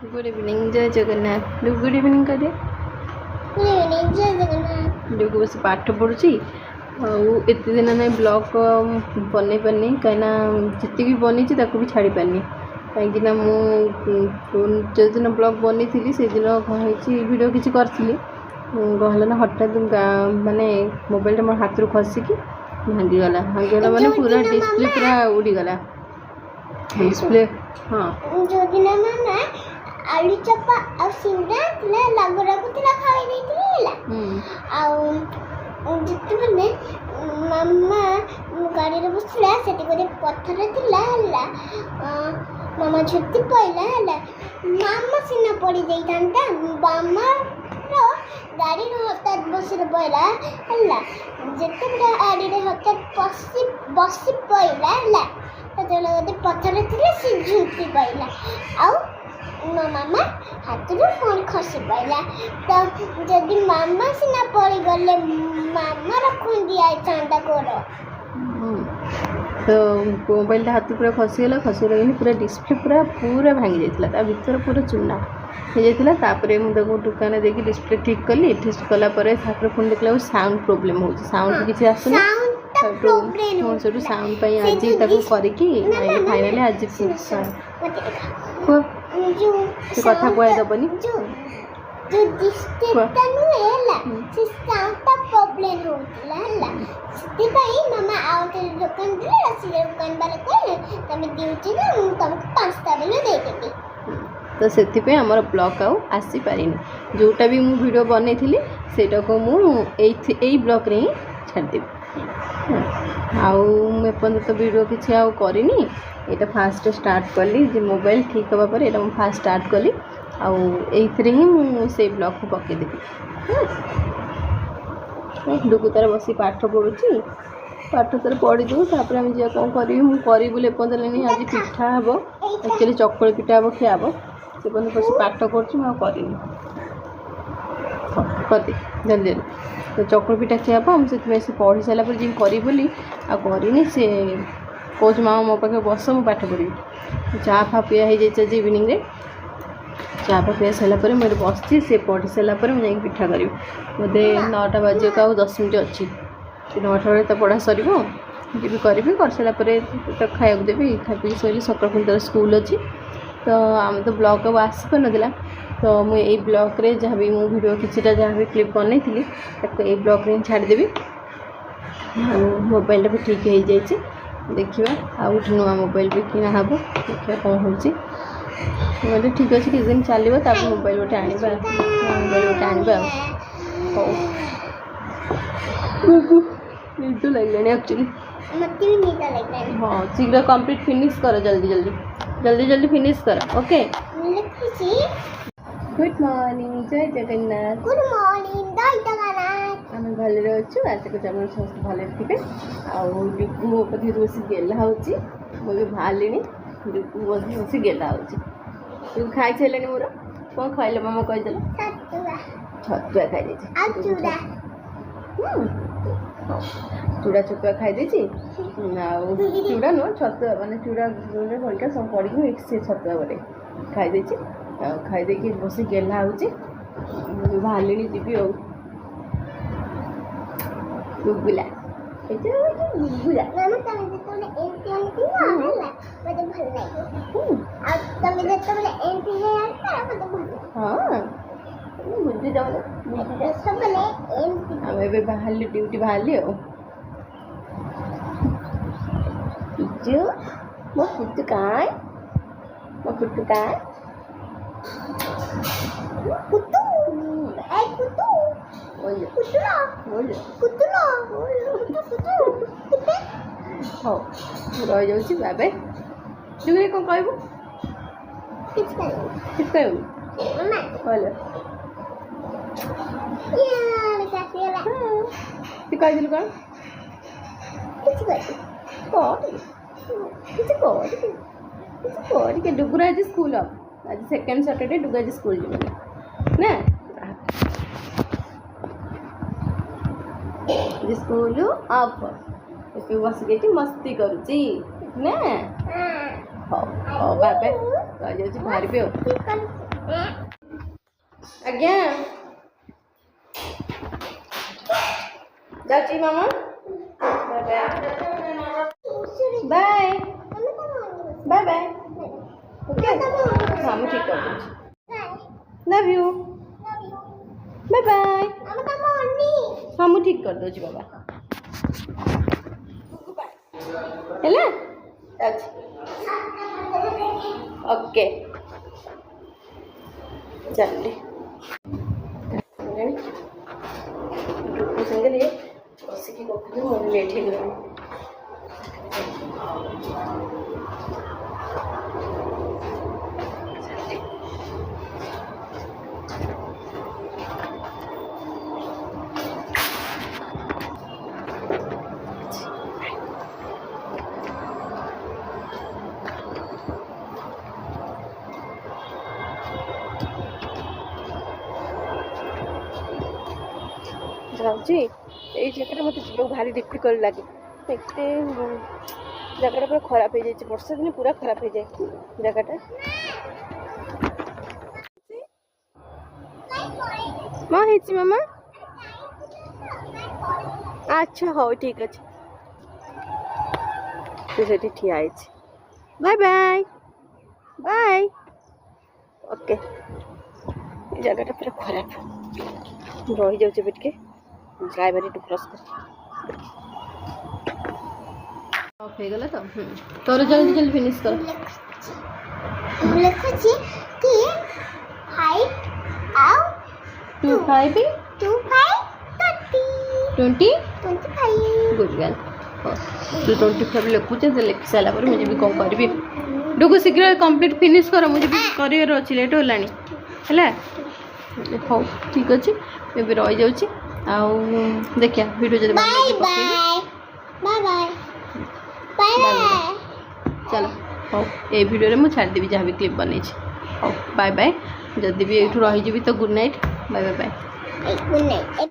Good evening जय Jagannath good evening कर दिया जय जगन्नाथ जो बस पाठ पढ़ुची एत दिन ना ब्लॉग बन पारनी कहीं जी बनी भी छाड़ी पारनी कहीं जो दिन ब्लॉग बनी थी से दिन भिडियो किसी करी कहला ना हठात माने मोबाइल मोर हाथ रू खसिकी भांगीगला माने पूरा डिस्प्ले पूरा उड़ीगला डिस्प्ले। हाँ जो दिन ना आलू चपा आ सिंगड़ा ला लागो लागो तिला खाई देतिला जितु बने मम्मा गाड़ी रे बसला सेटी गोटे पत्थर थिला हला मामा झुट्टी पइला हला मामा सिना पड़ी जाइतांता बामा रो गाड़ी रो हठात बसिर पइला हला जेते बड़ा गाड़ी रे हठात बसी पइला हला तो गोटे पत्थर थिला से झुट्टी पइला आउ मो मामा हाथ रू फोन खसी पड़ा तो जदि मामा सिना पड़ी गले मामा रखुन दिया चांदा कोरो तो मोबाइल हाथ पूरा खसीगला खसीगला पूरा डिस्प्ले पूरा पूरा भांगी जाता भीतर पूरा चूना हो जाता मुझे दुकान देखिए डिस्प्ले ठीक कली ठीक कला पुणी देखला साउंड प्रोब्लेम हो साउंड किसी आसुना सब साउंड आज करके फाइनाली आज कथा कहदबनी जो डिस्ट्रिक्ट नु एला से साउंड प्रॉब्लम होतला हला सिटी भाई मामा आउट दुकान दे रसी दुकान वाले कहले तमे ड्यूटी ना तुमको 5टा बेले दे देबी तो से आमर ब्लॉग आउ आसी पारिनी जोटा भी मु वीडियो बनै थिली सेटा को मु एई ब्लॉग रे ही छाड़ देबी आउ मैं तो वीडियो किसी आउ करिनी एटा फास्ट स्टार्ट कली जे मोबाइल ठीक हवा पर एटा मु फास्ट स्टार्ट कली आउ एइथरे ही मु से ब्लॉग को पके देबी डुगु तार बसी पाठ पढ़ुची पाठ तार पढ़ी दो तापर हम जे कौन करी मु करी बोले पदलेनी आज पिठा हबो एक्चुअली चकली पिठा हबो खिया हबो से बंद बसी पाठ करछि म करिनी कति जल्दी तो चकली पिठा खिया हबो हम से पढ़ी सारा पर जी करी बोली आ करिनी से कौच मामा मो पाखे बस मु पाठ पढ़ी चा फा पिया हो जाए आज इवनिंग रे चा फा पिया सारापर मुझे बसची से पढ़ी सारापर मुझे पिठा करी बोधे 9टा बाजे का 10 मिनट अच्छी 9टा बेले तो पढ़ा सर जी करी कर सारापर तो खाया देवी खा पी सर सकाल पुणी तर स्कूल अच्छी तो आम तो ब्लॉग अब आसी पारा तो मुझे ब्लॉग रे जहाँ भी मु वीडियो किसीटा जहाँ भी क्लिप बनई थी ये ब्लॉग रे छाड़देवी मोबाइल भी ठीक हो जाए देखा आउ नुआ मोबाइल भी किना हम देखा कौन हो ठीक अच्छे किसी दिन चलो मोबाइल गोटे आने मोबाइल गोटे आने निद लगे एक्चुअली हाँ शीघ्र कंप्लीट फिनिश कर जल्दी जल्दी जल्दी जल्दी फिनिश कर ओके गुड मॉर्निंग जय जगन्नाथ गुड मॉर्निंग जय जगन्नाथ आम भले अच्छु आशा कर समस्त भले थे आउ मो पति बस गेला मुझे बाहर बस गेला तू खाई सारे मोर कौन खाइल मामा कहीदेल छतुआ खाई चूड़ा छतुआ खाई चूड़ा नुह छतुआ मानने चूड़ा भलिका सब पड़ी मिक्स छतुआ गोटे खाई खाईदे बस गेला बाहर जीवी गुगुला गुगुला हाँ बुझी जाओ बाहर ड्यूटी बाहर मो पुटू काय मो पुटू काय कुत्तू ए कुत्तू बोल कुत्तूला बोल कुत्तूला कुत्तू कुत्ते हो रही जाऊँ बाबे जुगरे कौन कहबू किस कहबू मम्मा बोल यार काटिला तू कहदिलु कौन किसी के डुगुरा आज स्कूल आज सेकेंड सैटरडे डुगु आज स्कूल जीवन ना स्कूल ऑफ बस गई मस्ती करुची ना हाँ हाँ बाबा रही जाऊँ बाहर भी ଆଜ୍ଞା ଯାଉଛି ମାମା ବାଏ ବାଏ ବାଏ ଓକେ ହଁ ମୁଁ ଠିକ୍ କରିଦେଉଛି ଲଭ୍ ୟୁ ବାଏ ବାଏ ହଁ ମୁଁ ଠିକ୍ କରିଦେଉଛି ବାବା ହେଲା ଯାଉଛି ଓକେ ଚାଲିଲି ସାଙ୍ଗରେ ବସିକି ଗପୁଛୁ ମୋର ଲେଟ୍ ହେଇଗଲାଣି ଯାଉଛି ଏଇ ଜାଗାଟା ମୋତେ ଯିବାକୁ ଭାରି ଡିଫିକଲ୍ଟ ଲାଗେ ଏତେ ଜାଗାଟା ପୁରା ଖରାପ ହେଇଯାଇଛି ବର୍ଷା ଦିନେ ପୁରା ଖରାପ ହେଇଯାଏ ଜାଗାଟା କ'ଣ ହେଇଛି ମାମା ଆଚ୍ଛା ହଉ ଠିକ୍ ଅଛି ତୁ ସେଠି ଠିଆ ହେଇଛି ବାଏ ବାଏ ବାଏ ଓକେ ଏ ଜାଗାଟା ପୁରା ଖରାପ ରହିଯାଉଛି ଏବେ ଟିକେ ଗାଈ ବାରି ଟୁ କ୍ରସ୍ କରି ଅଫ୍ ହେଇଗଲା ତ ତୋର ଜଲ୍ଦି ଜଲ୍ଦି ଫିନିଶ୍ କର ଲେଖୁଛି କି 5 ଆଉ 2 5 2 5 20 25 गुड गर्ल तू 25 लिखुचे तो लिखि सारा पर मुझे भी कौन करी डुगु शीघ्र कंप्लीट फिनिश कर मुझे भी कर अच्छी लेट होलानी है हो ठीक अच्छे मैं भी रही जाऊँ आउ देखिए वीडियो जब bye bye bye bye bye चलो हो ये वीडियो रे मुझे छाड़देवी जहाँ भी क्लिप बनी हो बाय बाय जदि भी ये रही तो good night bye bye bye good night.